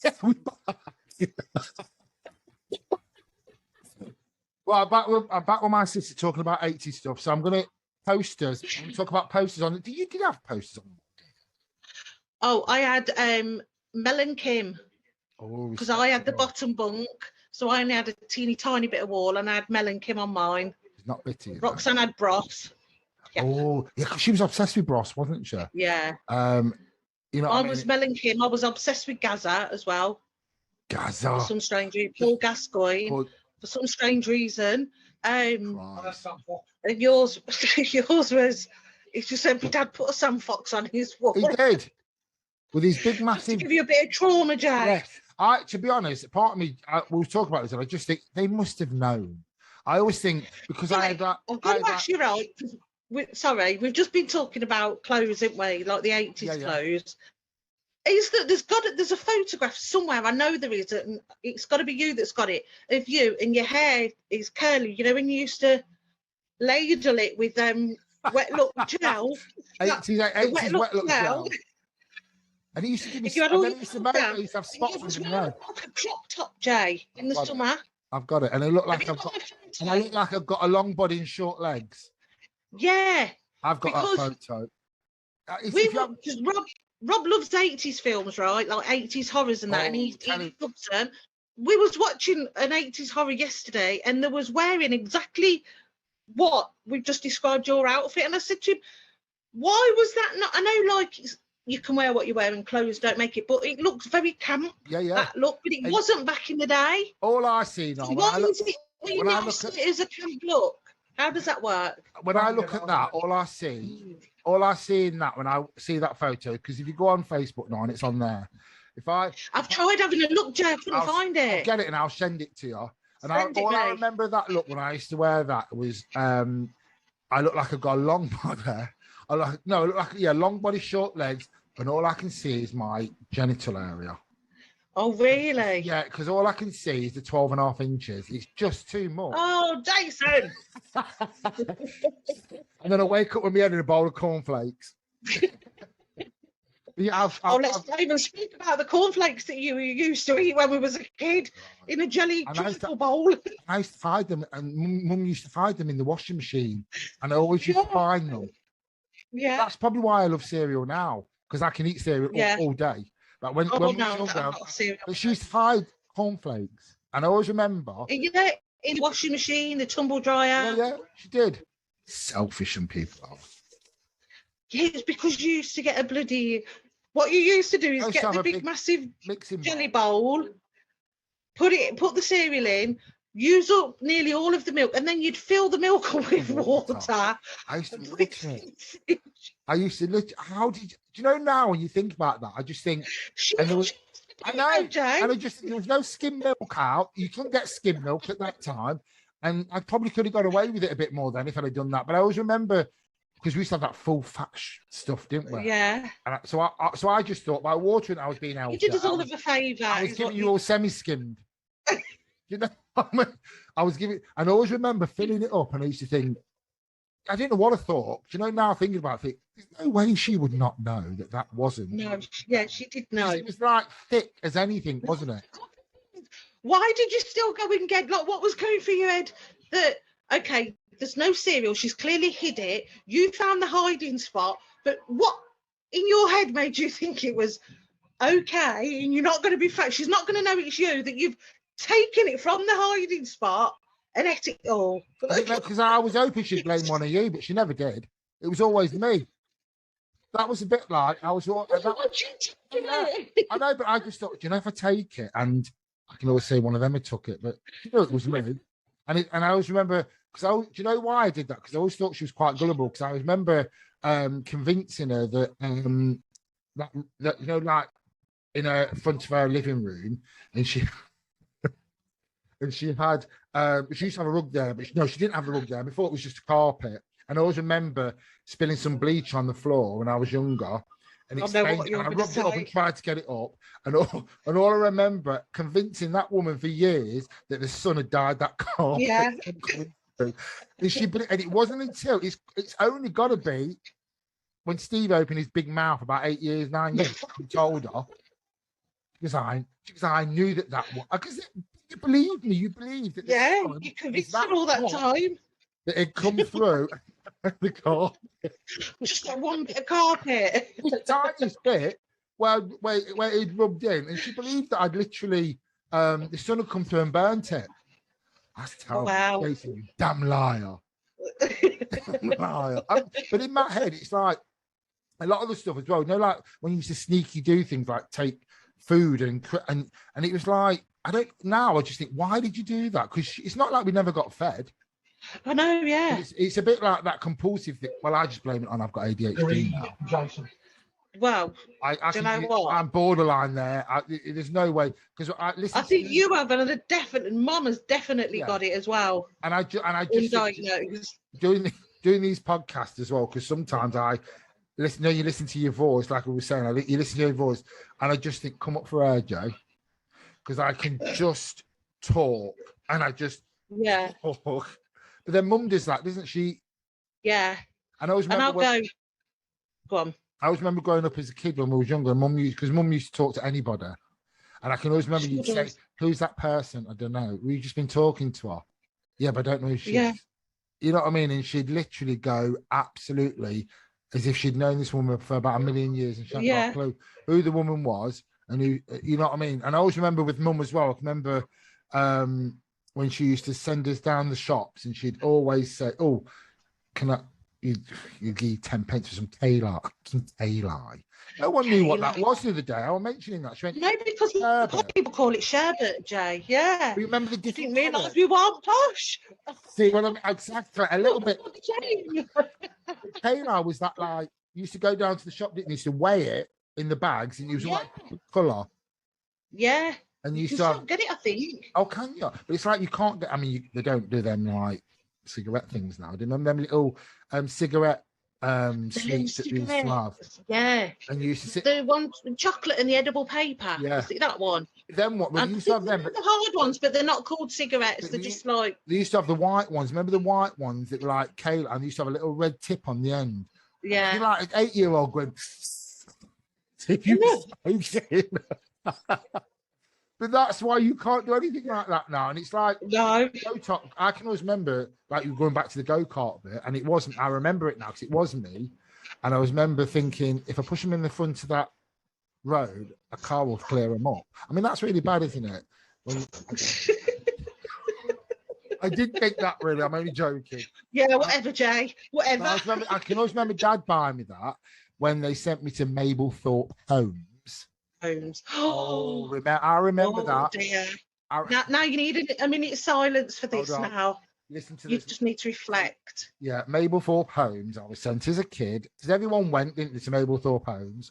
Yeah, well, I'm back with my sister talking about 80s stuff. So I'm going to posters. I'm going to talk about posters on it. Did you have posters on? Oh, I had Mel and Kim. Because I had the bottom bunk. So I only had a teeny tiny bit of wall and I had Mel and Kim on mine. It's not bitty. Roxanne had Bros. Yeah. Oh, yeah, because she was obsessed with Bros, wasn't she? Yeah. You know, I was Mel and Kim. I was obsessed with Gaza as well. Gaza. For some strange reason. Paul Gascoigne. For some strange reason. And yours was, it's just said my dad put a Sam Fox on his wall. He did. With his big, massive. To give you a bit of trauma, Jay. Yeah. To be honest, part of me, we'll talk about this, and I just think they must have known. I always think, because I had that. I've got to ask you, right? Sorry, we've just been talking about clothes, haven't we? Like the 80s clothes. Is that there's a photograph somewhere? I know there is, and it's got to be you that's got it. Of you and your hair is curly. You know when you used to ladle it with wet look gel. 80s wet look gel. And he used to give me. I used to have spots in the hair. Like a crop top, Jay, in the summer. I've got it, and it looked like I look like I've got a long body and short legs. Yeah, I've got that photo. Because Rob loves 80s films, right? Like 80s horrors and that, and he loves them. We was watching an 80s horror yesterday, and there was wearing exactly what we've just described your outfit, and I said to him, "Why was that not?" I know, like you can wear what you wear, and clothes don't make it, but it looks very camp. Yeah. That look, but it wasn't back in the day. All I see now, when I look at it as a camp look. How does that work? When I look at that, all I see in that, when I see that photo, because if you go on Facebook now and it's on there, I've tried having a look, Joe, I couldn't find it. I'll get it and I'll send it to you. And I remember that look when I used to wear that was, I look like I've got a long body. I look like long body, short legs, and all I can see is my genital area. Oh, really? Yeah, because all I can see is the 12.5 inches. It's just too much. Oh, Jason! And then I wake up with my head in a bowl of cornflakes. Let's not even speak about the cornflakes that you used to eat when we was a kid in a jelly truffle bowl. I used to hide them, and Mum used to hide them in the washing machine, and I always used to find them. Yeah. That's probably why I love cereal now, because I can eat cereal all day. But when we were younger, she used to hide cornflakes, and I always remember. Yeah, in the washing machine, the tumble dryer. Yeah, she did. Selfish and people are. Yeah, it's because you used to get a bloody. What you used to do is get the big massive jelly bowl, put the cereal in, use up nearly all of the milk, and then you'd fill the milk up with water. I used to look at it. How did you? Do you know now when you think about that? I just think. And there was, I know. And there was no skim milk out. You couldn't get skim milk at that time, and I probably could have got away with it a bit more then if I'd have done that. But I always remember. Because we used to have that full fat stuff, didn't we? Yeah. And so I just thought by watering, I was being healthy. You did us all of a favour. I was giving you all semi-skimmed. You know, I was giving, and I always remember filling it up, and I used to think, I didn't know what I thought. Do you know, now thinking about it, there's no way she would not know that wasn't. No, yeah, she did know. It was like thick as anything, wasn't it? Why did you still go and get, like, what was going through your head that, okay, there's no cereal. She's clearly hid it. You found the hiding spot. But what in your head made you think it was okay and you're not going to be fat? She's not going to know it's you, that you've taken it from the hiding spot and ate it all. Because I was hoping she'd blame one of you, but she never did. It was always me. That was a bit like I was. I know, but I just thought, you know, if I take it, and I can always say one of them had took it, but you know, it was me. And I always remember. Do you know why I did that? Because I always thought she was quite gullible. Because I remember convincing her that you know, like in front of her living room, and she had she used to have a rug there, but no, she didn't have the rug there. Before it was just a carpet. And I always remember spilling some bleach on the floor when I was younger. And I rubbed it up and tried to get it up. And all I remember convincing that woman for years that the son had died that carpet. Yeah. And it wasn't until it's only got to be when Steve opened his big mouth about 9 years, I told her. because I knew that was, because you believed me, you believed that you convinced her all that time. That it come through the car. Just that one bit of carpet. The tiniest bit where it rubbed in, and she believed that I'd literally the sun had come through and burnt it. That's terrible. Wow. Jason, you damn liar. Damn liar. But in my head, it's like a lot of the stuff as well. You know, like when you used to sneaky do things like take food and it was like, I just think, why did you do that? Because it's not like we never got fed. I know, yeah. It's a bit like that compulsive thing. Well, I just blame it on I've got ADHD now. Jason. Well, do you know what? I'm borderline there. There's no way, because I think you have, and Mum has definitely got it as well. And I just doing these podcasts as well, because sometimes I listen. You listen to your voice, like I was saying. You listen to your voice, and I just think, come up for air, Joe, because I can just talk, and I just talk. But then Mum does that, doesn't she? Yeah. And I always remember go on. I always remember growing up as a kid when we was younger, and Mum used to talk to anybody. And I can always remember you'd say, who's that person? I don't know. We've just been talking to her. Yeah, but I don't know who she is. You know what I mean? And she'd literally go absolutely as if she'd known this woman for about 1,000,000 years, and she hadn't got a clue who the woman was and who, you know what I mean? And I always remember with Mum as well, I remember when she used to send us down the shops, and she'd always say, oh, can I... You give 10 pence for some tailai. No one knew what that was the other day. I was mentioning that. She went, no, because people call it sherbet, Jay. Yeah. You remember the different? Didn't realise we weren't posh. See, well, exactly. A little bit. Tailai was that like you used to go down to the shop, didn't you? Used to weigh it in the bags, and you was like colour. Yeah. And you used to get it, I think. Oh, can you? But it's like you can't get. I mean, they don't do them like cigarette things now. Do you remember them little cigarette sweets that we used to have? Yeah. And you used to sit the one chocolate and the edible paper. Yeah. Is it that one? Then what? Well, you used to have them. The hard ones, but they're not called cigarettes. They're just like. They used to have the white ones. Remember the white ones that were like kale, and they used to have a little red tip on the end. Yeah. You're like an 8-year-old going. If you But that's why you can't do anything like that now. And it's like, no. I can always remember, like, you going back to the go-kart bit, and it wasn't, I remember it now because it was me. And I was remember thinking, if I push them in the front of that road, a car will clear them up. I mean, that's really bad, isn't it? I didn't think that really. I'm only joking. Yeah, whatever, Jay. Whatever. I can always remember Dad buying me that when they sent me to Mablethorpe Homes. Oh, I remember that. Dear. Now you need a minute's silence for this now. Listen to you this. Just need to reflect. Yeah, Mablethorpe Homes. I was sent as a kid because everyone went, didn't they, to Mablethorpe Homes,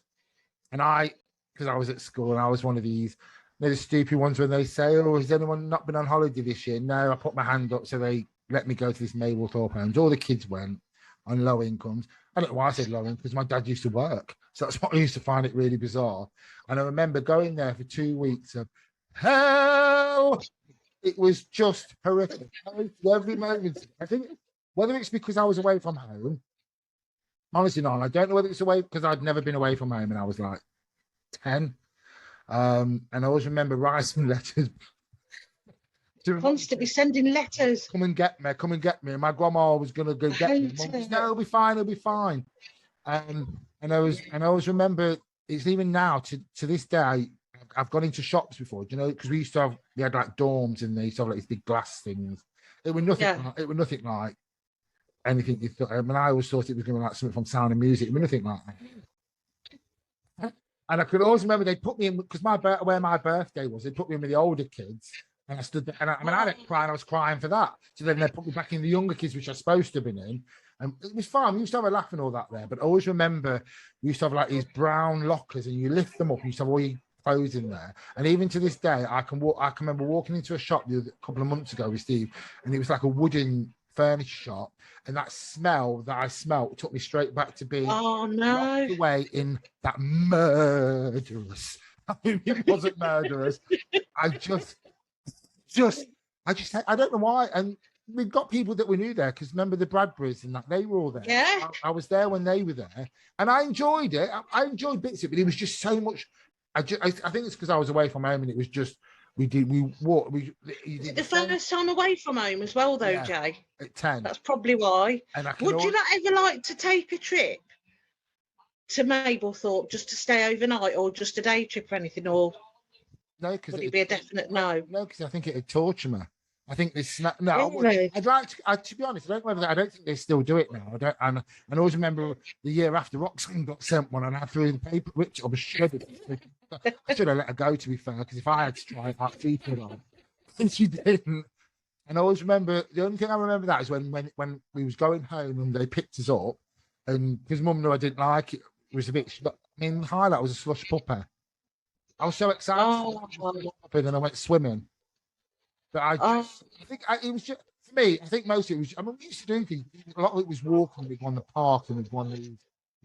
and because I was at school and I was one of these. They're the stupid ones when they say, "Oh, has anyone not been on holiday this year?" No, I put my hand up, so they let me go to this Mablethorpe Homes. All the kids went on low incomes. I don't know why I said low income, because my dad used to work. So that's what I used to find it really bizarre. And I remember going there for 2 weeks of hell. It was just horrific. Every moment. I think whether it's because I was away from home, honestly, no, I don't know whether it's away because I'd never been away from home and I was like 10. And I always remember writing letters. Constantly sending letters. Come and get me. And my grandma was going to go get me. Mum said, no, it'll be fine. And I always remember, it's even now to this day, I've gone into shops before, you know, because we had like dorms and they used to have like these big glass things. It was nothing like anything you thought. I mean, I always thought it was going to be like something from Sound of Music. It was nothing like that. And I could always remember they put me in, because where my birthday was, they put me in with the older kids. And I stood there, and I didn't cry, and I was crying for that. So then they put me back in the younger kids, which I was supposed to have been in. And it was fun. We used to have a laugh and all that there. But I always remember we used to have like these brown lockers, and you lift them up, and you used to have all your clothes in there. And even to this day, I can remember walking into a shop a couple of months ago with Steve, and it was like a wooden furniture shop. And that smell that I smelt took me straight back to being locked away in that murderous. I mean, it wasn't murderous. I don't know why. And we've got people that we knew there because remember the Bradburys and that they were all there. Yeah. I was there when they were there and I enjoyed it. I enjoyed bits of it, but it was just so much I think it's because I was away from home and it was just we walked. Is it the first time away from home as well, though, Jay? At 10. That's probably why. And would you not ever like to take a trip to Mablethorpe just to stay overnight, or just a day trip or anything? Or no, because would it be a definite no? No, because I think it'd torture me. I think this. No, really? I'd like to. To be honest, I don't know whether I don't think they still do it now. I don't. And I always remember the year after Roxanne got sent one, and I threw the paper, which I was shredded. I should have let her go, to be fair, because if I had to try it, I'd keep it on. And she didn't. And I always remember, the only thing I remember that is when we was going home and they picked us up, and because Mum knew I didn't like it, was a bit. I mean, the highlight was a slush puppy. I was so excited. And then I went swimming. But I think it was just, for me, I think most of it was, I mean, we used to do things, a lot of it was walking, we'd go on the park and we'd go on these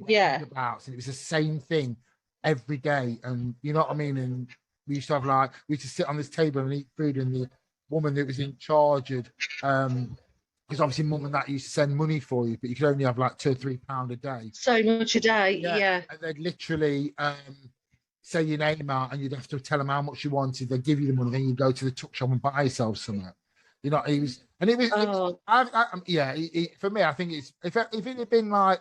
abouts, and it was the same thing every day. And you know what I mean? And we used to have we used to sit on this table and eat food, and the woman that was in charge had, because obviously Mum and that used to send money for you, but you could only have like £2 or £3 a day. So much a day, yeah. And they'd literally say your name out, and you'd have to tell them how much you wanted. They'd give you the money, then you go to the tuck shop and buy yourself something. You know, for me, I think it's if it had been like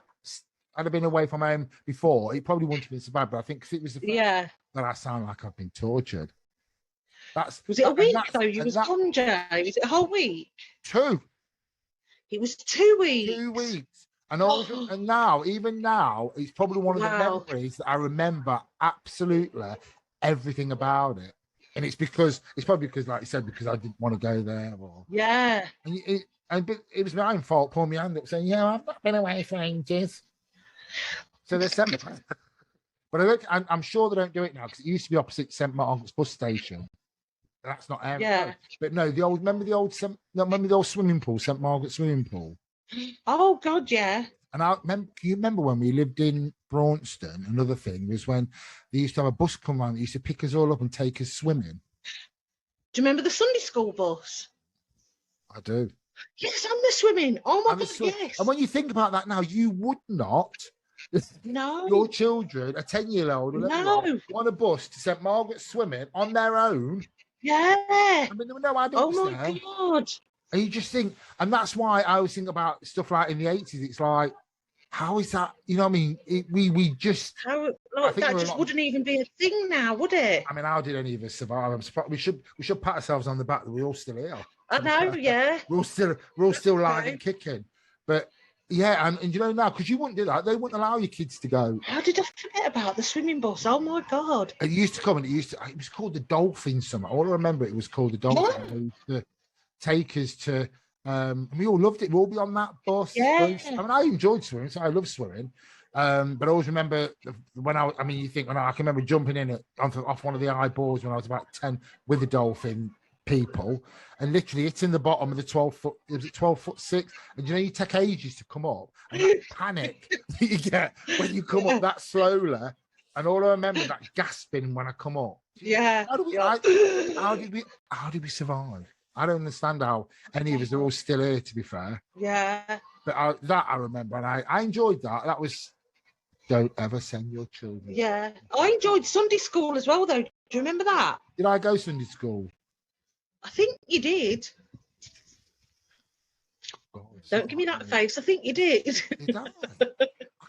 I'd have been away from home before, it probably wouldn't have been so bad. But I think because it was the fact that I sound like I've been tortured. Was it a week though? You was gone, Jay. Was it a whole week? 2. It was 2 weeks. 2 weeks. And even now, it's probably one of the memories that I remember absolutely everything about it. And it's probably because, like you said, because I didn't want to go there. And it was my own fault, pulling my hand up saying, I've not been away for ages. So they sent me. But I'm sure they don't do it now, because it used to be opposite St. Margaret's bus station. That's not area. Yeah. But no, remember the old swimming pool, St. Margaret's swimming pool? Oh God, yeah. And can you remember when we lived in Braunston? Another thing was when they used to have a bus come around that used to pick us all up and take us swimming. Do you remember the Sunday school bus? I do. Yes, and the swimming. Oh my God, yes. And when you think about that now, you would not. No. Your children, a 10-year-old, on a bus to St. Margaret's swimming on their own. Yeah. I mean, there were no adults there. Oh my God. And you just think, and that's why I always think about stuff like in the 80s. It's like, how is that? You know what I mean? We just... that just wouldn't even be a thing now, would it? I mean, how did any of us survive? I'm surprised. We should pat ourselves on the back that we're all still here. I know, yeah. We're all still live and kicking. But yeah, and you know now, because you wouldn't do that, they wouldn't allow your kids to go. How did I forget about the swimming bus? Oh my God. It used to come and it was called the Dolphin Summer. All I remember, it was called the Dolphin. Yeah. Take us to we all loved it. We'll all be on that bus. Yeah. I mean, I enjoyed swimming, so I love swimming. But I always remember when I can remember jumping in off one of the eyeballs when I was about 10 with the dolphin people and literally hitting the bottom of the 12-foot, it was 12'6", and you take ages to come up, and that panic that you get when you come up that slowly. And all I remember that gasping when I come up. Yeah. How did we survive? I don't understand how any of us are all still here, to be fair. Yeah. But I remember, and I enjoyed that. That was, don't ever send your children. Yeah. I enjoyed Sunday school as well, though. Do you remember that? Did I go Sunday school? I think you did. God, don't give me that face. I think you did. Did I? I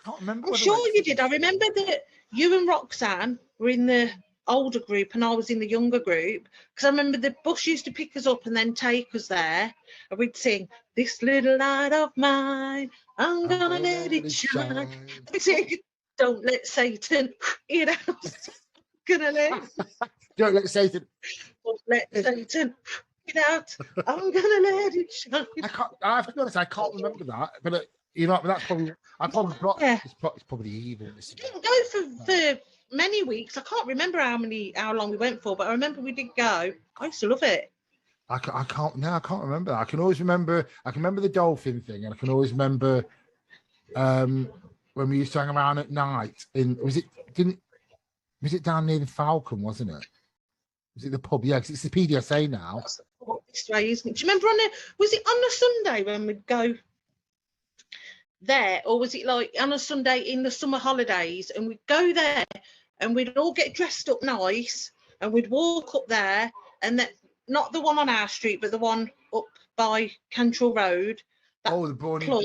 can't remember. I'm sure you did. I remember that you and Roxanne were in the older group and I was in the younger group, because I remember the bus used to pick us up and then take us there, and we'd sing "This Little Light of Mine, I'm gonna let it shine." We'd sing "Don't Let Satan in out." Gonna let Don't let Satan. Don't let Satan in out. I'm gonna let it shine. I have to be honest, I can't remember that, but that's probably. It's probably evil. We didn't go for many weeks. I can't remember how long we went for, but I remember we did go. I used to love it. I can't remember that. I can remember the dolphin thing, and I can always remember when we used to hang around at night was it down near the Falcon, wasn't it? Was it the pub? Yeah, because it's the PDSA now. This way, isn't it? Do you remember was it on a Sunday when we'd go there, or was it like on a Sunday in the summer holidays and we'd go there and we'd all get dressed up nice, and we'd walk up there, and that not the one on our street, but the one up by Cantrell Road. The Brownie, club,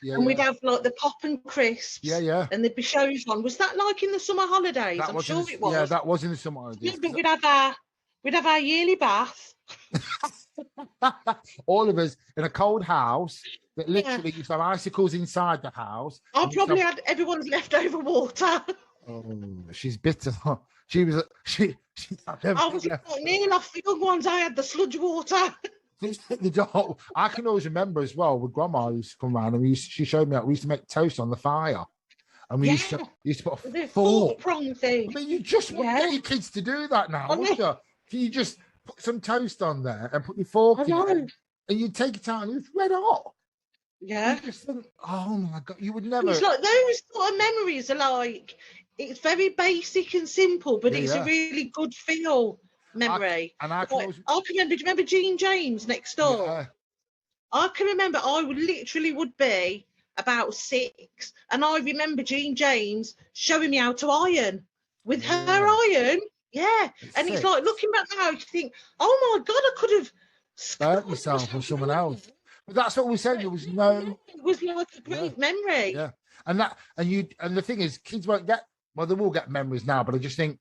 yeah. And we'd have like the pop and crisps. Yeah. And there'd be shows on. Was that like in the summer holidays? I'm sure it was. Yeah, that was in the summer holidays. But we'd have our yearly bath. All of us in a cold house that literally used to have icicles inside the house. I probably had everyone's leftover water. Oh, she's bitter. She was. I was nearly off the young ones. I had the sludge water. I can always remember as well with Grandma used to come around and she showed me how we used to make toast on the fire. And we used to put a fork. Prong thing. I mean, you just wouldn't get your kids to do that now, would you? You just put some toast on there and put your fork in it, and you take it out and it's red hot. Yeah. You just think, oh my God, you would never. It's like those sort of memories are like, it's very basic and simple, but it's a really good feel memory. I can remember, do you remember Jean James next door? Yeah. I can remember I would be about 6, and I remember Jean James showing me how to iron with her iron. Yeah. It's like looking back now, you think, oh my God, I could have hurt myself or someone else. But that's what we said. There was no. It was like a great memory. Yeah. And the thing is, kids won't get. Well, they will get memories now, but I just think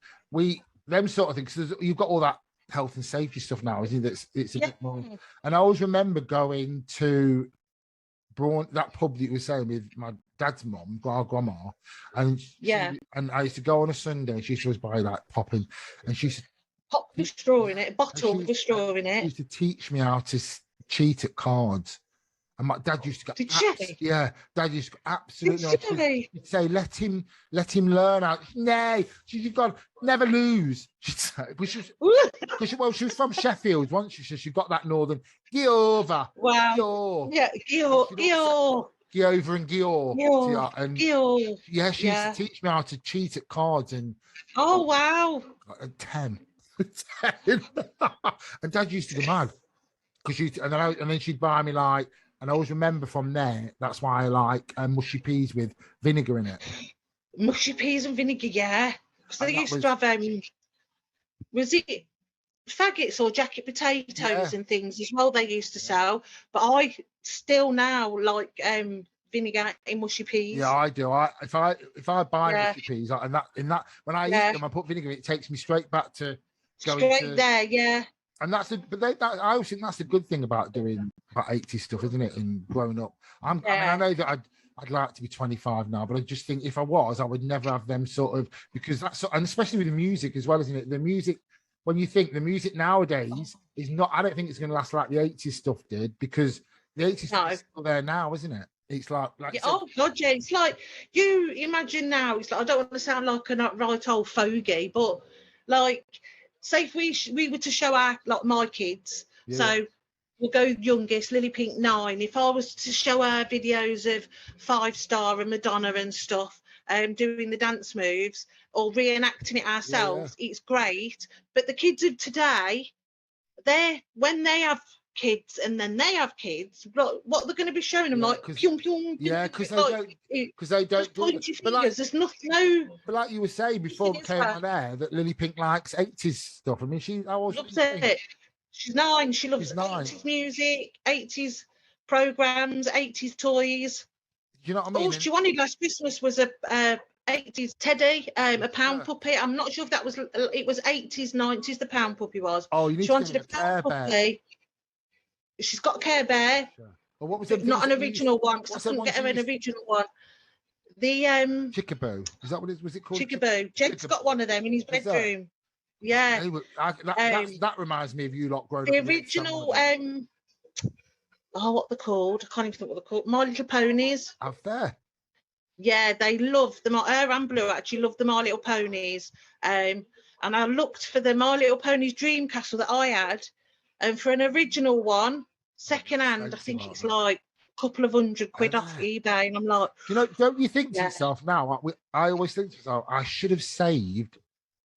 them sort of things. Cause you've got all that health and safety stuff now, isn't it? It's a bit more. And I always remember going to that pub that you were saying with my dad's mum, grandma, and and I used to go on a Sunday. She used to always buy that popping, and she used to pop with straw in it, bottle with straw in it. She used to teach me how to cheat at cards. And my dad used to go, Dad used to go, absolutely. He'd say, let him learn out. Nay, you've got never lose. She'd say, she was from Sheffield once. She said she got that northern Giova. Wow. Yeah, Giova and Gior. And yeah, she used to teach me how to cheat at cards. And oh wow, at 10. And Dad used to go mad because and then she'd buy me like. And I always remember from there, that's why I like mushy peas with vinegar in it. Mushy peas and vinegar, yeah. Because they used to have, was it faggots or jacket potatoes and things as well they used to sell? But I still now like vinegar in mushy peas. Yeah, I do. If I buy mushy peas, and that when I eat them, I put vinegar, it takes me straight back to going there, yeah. And I always think that's the good thing about doing about 80s stuff, isn't it? And growing up, I mean, I know that I'd like to be 25 now, but I just think if I was, I would never have them sort of, because that's, and especially with the music as well, isn't it? The music, when you think the music nowadays is not, I don't think it's going to last like the 80s stuff did, because the 80s stuff is still there now, isn't it? It's like oh God, yeah, it's like, you imagine now, it's like, I don't want to sound like a right old fogey, but like, say if we were to show my kids, so we'll go youngest, Lily Pink 9. If I was to show her videos of 5 Star and Madonna and stuff, doing the dance moves or reenacting it ourselves, it's great. But the kids of today, when they have kids and then they have kids, what they're going to be showing them like pyum pyum. Yeah, because they don't do it. But like, there's nothing. But like you were saying before we came on air, that Lily Pink likes 80s stuff. I mean, she loves it. She's 9. She loves 80s music, 80s programs, 80s toys. You know what I mean? All she wanted last Christmas was a 80s teddy, a pound puppy. I'm not sure if it was 80s, 90s. The pound puppy was. Oh, you need she wanted a pound puppy. She's got a Care Bear. Sure. Well, what was it? Not an original one, because I couldn't get her an original one. The Chickaboo. Is that what it was? It called Chickaboo. Jed's got one of them in his bedroom. Yeah. That reminds me of you lot growing up. The original what they're called? I can't even think what they're called. My Little Ponies. Out there. Yeah, they love them. Her and Blue actually love the My Little Ponies. And I looked for the My Little Ponies Dream Castle that I had. And for an original one, second hand, I think it's like a couple of £100 off eBay. And I'm like, don't you think to yourself now? I always think to myself, I should have saved.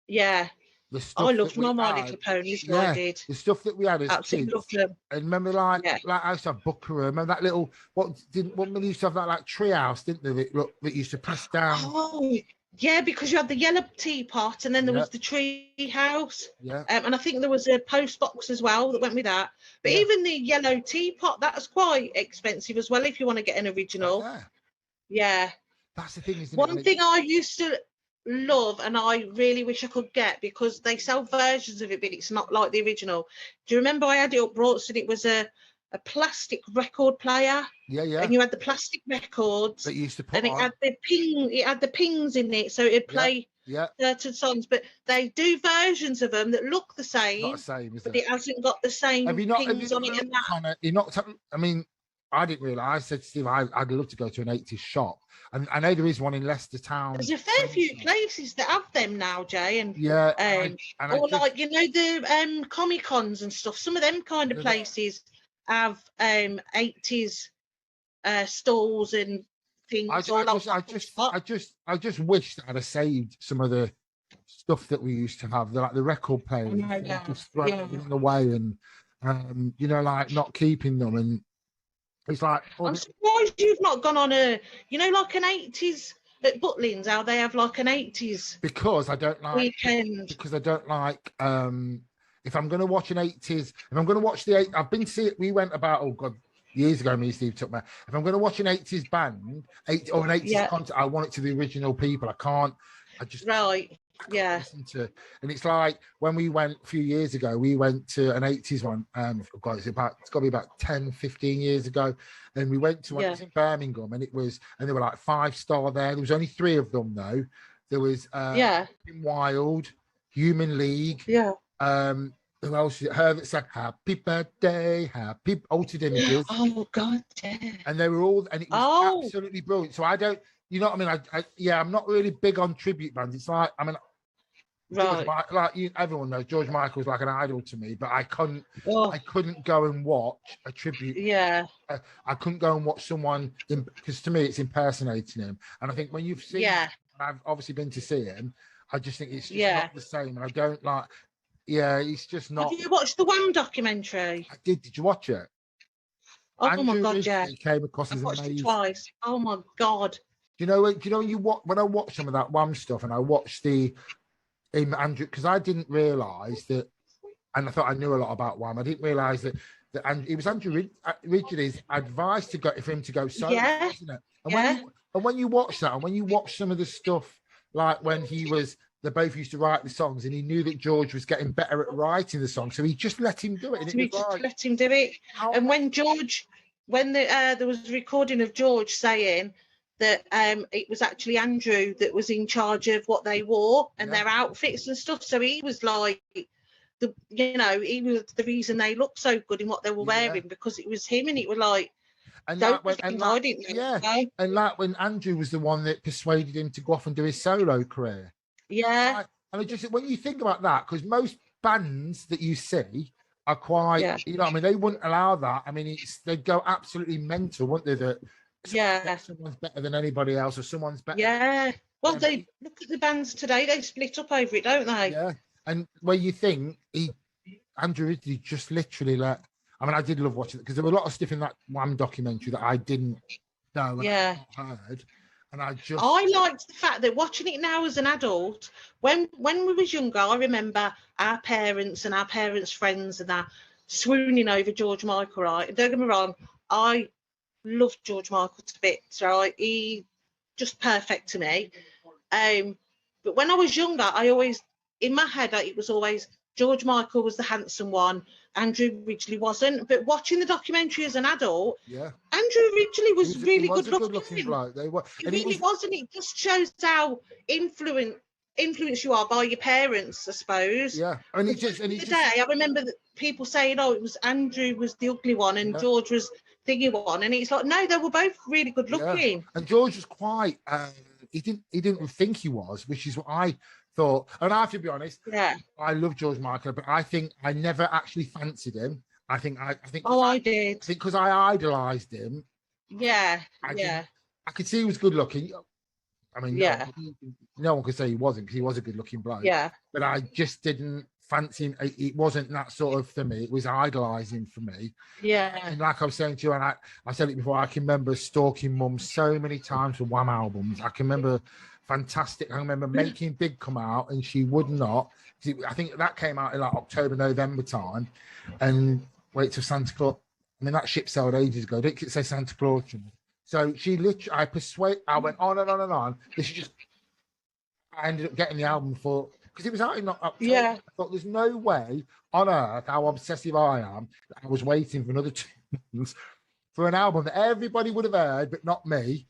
Yeah. The stuff I loved My Little Ponies. I did. The stuff that we had as absolutely kids. Loved them. And remember, like I used to have Booker. Remember that little what we used to have that like tree house, didn't they? That used to press down. Oh, Yeah, because you had the yellow teapot, and then there Yeah. was the tree house. Yeah. And I think there was a post box as well that went with that. But Yeah. even the yellow teapot, that's quite expensive as well if you want to get an original. Yeah. Yeah. That's the thing, isn't it? One thing I used to love, and I really wish I could get, because they sell versions of it, but it's not like the original. Do you remember I had it up Broadston? It was a plastic record player. Yeah, yeah. And you had the plastic records That you used to put and it on. had the pings in it, so it'd play certain songs. But they do versions of them that look the same. Not the same, is but it? it hasn't got the same pings on it and that. You're not. I mean, I didn't realise. I said to Steve, I'd love to go to an 80s shop, and I know there is one in Leicester Town. There's a fair few places that have them now, Jay, and yeah, like you know the Comic Cons and stuff. Some of them kind of places have 80s stalls and things. I just wish that I'd have saved some of the stuff that we used to have, like the record players, just throwing away, and you know, like not keeping them. And it's like, I'm surprised you've not gone on a, you know, like an 80s at Butlins, how they have like an 80s because I don't like weekend. Because I don't like if I'm going to watch an 80s, if I'm going to watch I've been seeing, we went about, oh God, years ago, me and Steve took me. If I'm going to watch an 80s band, or an 80s concert, I want it to the original people. I just listen to, and it's like when we went a few years ago, we went to an 80s one. God, it's got to be about 10, 15 years ago. And we went to one, it was in Birmingham, and they were like 5-star there. There was only 3 of them though. There was Wild, Human League. Yeah. Who else? Her that said "Happy Birthday," Happy Altered Images. Oh God, yeah. And they were all, and it was absolutely brilliant. So I don't, you know what I mean? I'm not really big on tribute bands. It's like, I mean, everyone knows George Michael's like an idol to me, but I couldn't go and watch a tribute. Yeah. I couldn't go and watch someone because to me it's impersonating him. And I think when you've seen, I've obviously been to see him. I just think it's just not the same, and I don't like. Yeah, it's just not. Have you watched the Wham documentary? I did. Did you watch it? Oh my God, yeah. Came across as watched amazing. It twice. Oh my God. Do you know when I watched some of that Wham stuff, and I watched Andrew, because I didn't realise that, and I thought I knew a lot about Wham. I didn't realise that it was Andrew Ridgeley's advice for him to go solo, isn't it? And when you watch that, and when you watch some of the stuff, like when they both used to write the songs, and he knew that George was getting better at writing the song, so he just let him do it. And let him do it. And when there was a recording of George saying that it was actually Andrew that was in charge of what they wore and their outfits and stuff, so he was like he was the reason they looked so good in what they were wearing, because it was him, and it was like. And like when Andrew was the one that persuaded him to go off and do his solo career. Yeah. And just when you think about that, because most bands that you see are quite, you know what I mean, they wouldn't allow that. I mean, they'd go absolutely mental, wouldn't they? That someone's better than anybody else, or someone's better. Yeah. Well, they look at the bands today, they split up over it, don't they? Yeah. And where you think Andrew Ridgeley just literally let. I mean, I did love watching it because there were a lot of stuff in that Wham documentary that I didn't know and heard. And I liked the fact that watching it now as an adult, when we was younger, I remember our parents and our parents' friends and that swooning over George Michael, right? And don't get me wrong, I loved George Michael to bits, right? He just perfect to me. But when I was younger, I always, in my head, it was always George Michael was the handsome one, Andrew Ridgeley wasn't. But watching the documentary as an adult, Andrew Ridgeley was really good looking. Bloke. He really was, and it just shows how influenced you are by your parents, I suppose. Yeah, I remember that people saying, "Oh, it was Andrew was the ugly one, and George was the thingy one," and it's like, no, they were both really good looking. And George was quite. He didn't think he was, which is what I thought. And I have to be honest, I love George Michael, but I think I never actually fancied him. I think. I did. I think because I idolised him. Yeah. I could see he was good looking. I mean, no one could say he wasn't, because he was a good looking bloke. Yeah. But I just didn't fancy him. It wasn't that sort of for me. It was idolising for me. Yeah. And like I was saying to you, and I said it before, I can remember stalking Mum so many times for Wham albums. I can remember fantastic. I remember Making Big come out, and she would not. I think that came out in like October, November time, and Wait Till Santa Claus. I mean, that ship sailed ages ago. Didn't say Santa Claus to me. So she literally, I went on and on and on. This is just, I ended up getting the album because it was out in October. Yeah. I thought, there's no way on earth, how obsessive I am, that I was waiting for another 2 months for an album that everybody would have heard, but not me.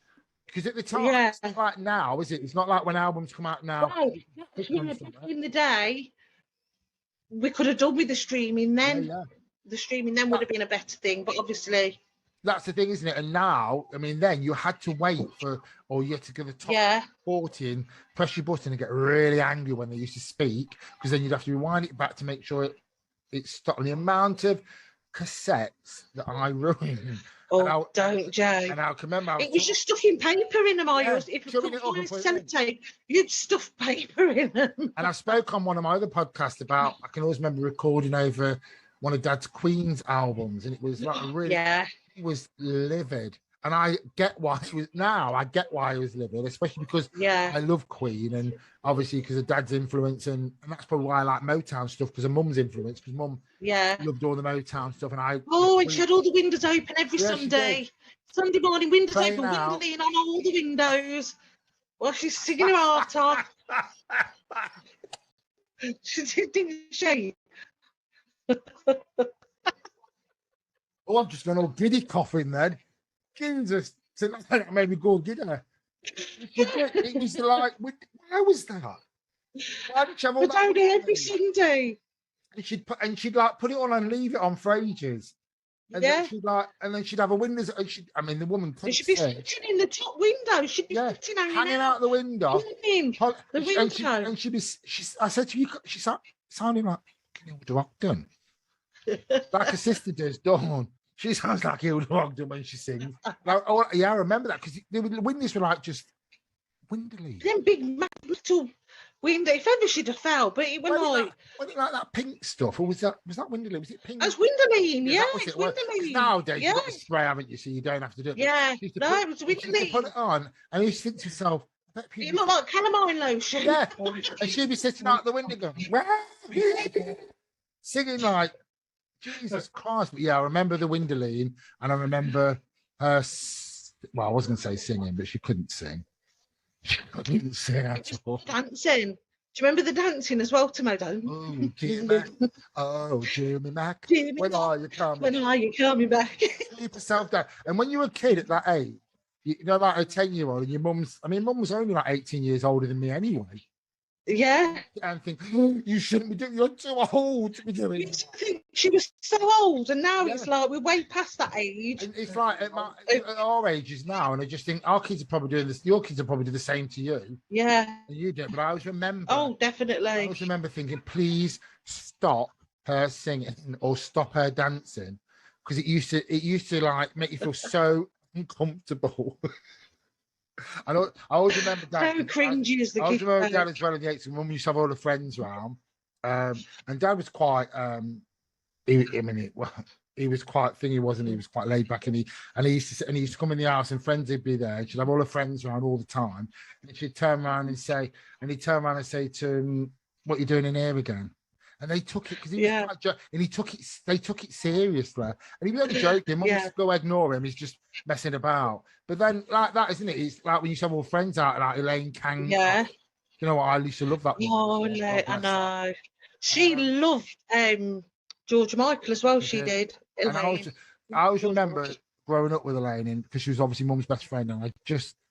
Because at the time, it's not like now, is it? It's not like when albums come out now. Well, back in the day, we could have done with the streaming then. Yeah. The streaming then would have been a better thing, but obviously... That's the thing, isn't it? And now, I mean, then you had to wait or you had to give the top 40 and press your button and get really angry when they used to speak, because then you'd have to rewind it back to make sure it stopped. The amount of cassettes that I ruined. Oh, don't, Joe. And I can remember... It was just stuffing paper in them. If you couldn't find sellotape, you'd stuff paper in them. And I spoke on one of my other podcasts about, I can always remember recording over one of Dad's Queen's albums, and it was like really... Yeah. He was livid, and I get why he was livid, especially because I love Queen, and obviously because of Dad's influence, and that's probably why I like Motown stuff, because of Mum's influence, because Mum loved all the Motown stuff, and and she had all the windows open every Sunday morning, windows open, window lean on all the windows while she's singing her heart off. She didn't she? Oh, I'm just going all giddy coughing then. Jesus, that made me go giddy. It was like, why was that? Why did she have all that? Every Sunday. And she'd like put it on and leave it on for ages. And then she'd have a windows. The woman couldn't she'd be sitting in the top window. She'd be sitting hanging out the window. And she'd be. I said to you, she sounding like Hilda Ogden, like her sister does, Dawn. She sounds like Hilda Ogden when she sings. I remember that, because the windows were like just windowly. Them big little window. If ever she'd have fell, but it was Was it like that pink stuff, or was that windowly? Was it pink? That's windowly, it's windowly. Nowadays you've got the spray, haven't you? So you don't have to do it. Yeah, it was windowly. Put it on, and you think to yourself, it looked like calamine lotion. Yeah, and she'd be sitting out the window going, singing like, Jesus Christ. But I remember the windowing, and I remember her, I was going to say singing, but she couldn't sing. She couldn't sing at all. Dancing. Do you remember the dancing as well, Tomato? Oh, Jimmy Mac. Oh, Jimmy Mac. When are you coming? When are you coming back? Keep yourself down. And when you were a kid at that age, you know, like a 10-year-old, and your mum was only like 18 years older than me anyway. Yeah. And think, you shouldn't be doing, you're too old to be doing it. She was so old, and now it's like we're way past that age. And it's like at our ages now, and I just think our kids are probably doing this, your kids are probably do the same to you. Yeah. And you do, but I always remember. Oh, definitely. I always remember thinking, please stop her singing or stop her dancing, because it used to like make you feel so uncomfortable. I always remember Dad. So cringy as the kid. I always remember Dad as well in the 80s. Mum used to have all the friends around, and Dad was quite. He was quite thingy, wasn't he? He was quite laid back, and he used to come in the house, and friends would be there. She'd have all her friends around all the time, and she'd turn around and say, to him, "What are you doing in here again?" And they took it because he was quite and he took it. They took it seriously, and he was only joking. Mum used to go ignore him. He's just messing about. But then, like that, isn't it? It's like when you have all friends out, like Elaine Kang. Yeah. You know what? I used to love that. Oh, I know. She loved George Michael as well. She did. And I always remember growing up with Elaine, because she was obviously Mum's best friend, and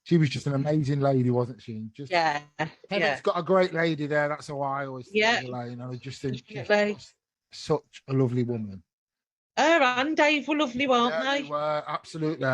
she was just an amazing lady, wasn't she? And just Heaven's got a great lady there. That's how I always think of Elaine. And I just think she's such a lovely woman. Her and Dave were lovely, weren't they? They were, absolutely.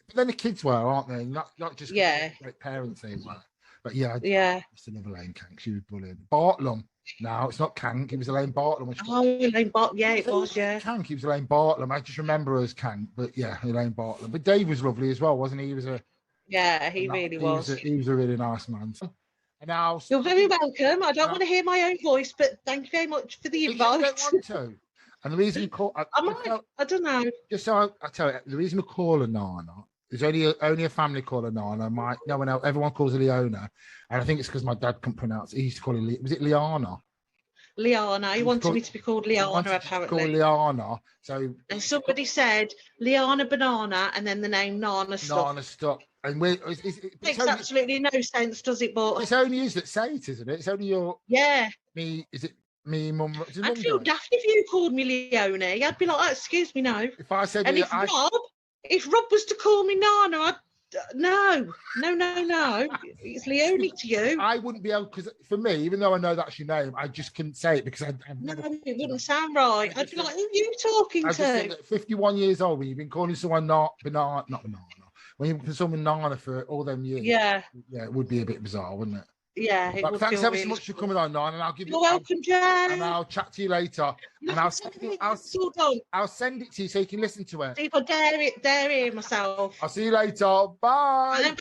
But then the kids were, aren't they? Not just great parents they were. But just another Elaine Kank. She was brilliant. Bartlam. No, it's not Kank. It was Elaine Bartlam. Elaine Bartlam. Yeah, it was. Yeah. Kank. It was Elaine Bartlam. I just remember her as Kank. But Elaine Bartlam. But Dave was lovely as well, wasn't he? He was a. Yeah, he really was. He was a really nice man. And now you're very welcome. I don't want to hear my own voice, but thank you very much for the invite. I don't want to. And the reason we call I don't know. Just so I tell you, the reason we call her Nana There's only a family called her Nana. No one else. Everyone calls her Leona, and I think it's because my dad couldn't pronounce it. He used to call her. Was it Liana? Liana. He wanted me to be called Liana, apparently. Called Liana. So. And somebody said Liana Banana, and then the name Nana stuck. Nana stuck. And makes absolutely no sense, does it? But it's only you that say it, isn't it? It's only your. Yeah. Me. Is it me, mum? I'd feel daft if you called me Leonie. I'd be like, oh, excuse me, no. If I said, and if Rob was to call me Nana, I'd no. It's Leonie to you. I wouldn't be able, because for me, even though I know that's your name, I just couldn't say it because it wouldn't sound right. I'd be like, who are you talking to? 51 years old, when you've been calling someone not banana, when you've been someone Nana for all them years. Yeah, it would be a bit bizarre, wouldn't it? Yeah, it would. Thanks ever so much for coming on, Nana, and I'll give you. You're welcome, Jen. And I'll chat to you later. And I'll send it to you so you can listen to it. See if I dare it myself. I'll see you later. Bye. Bye.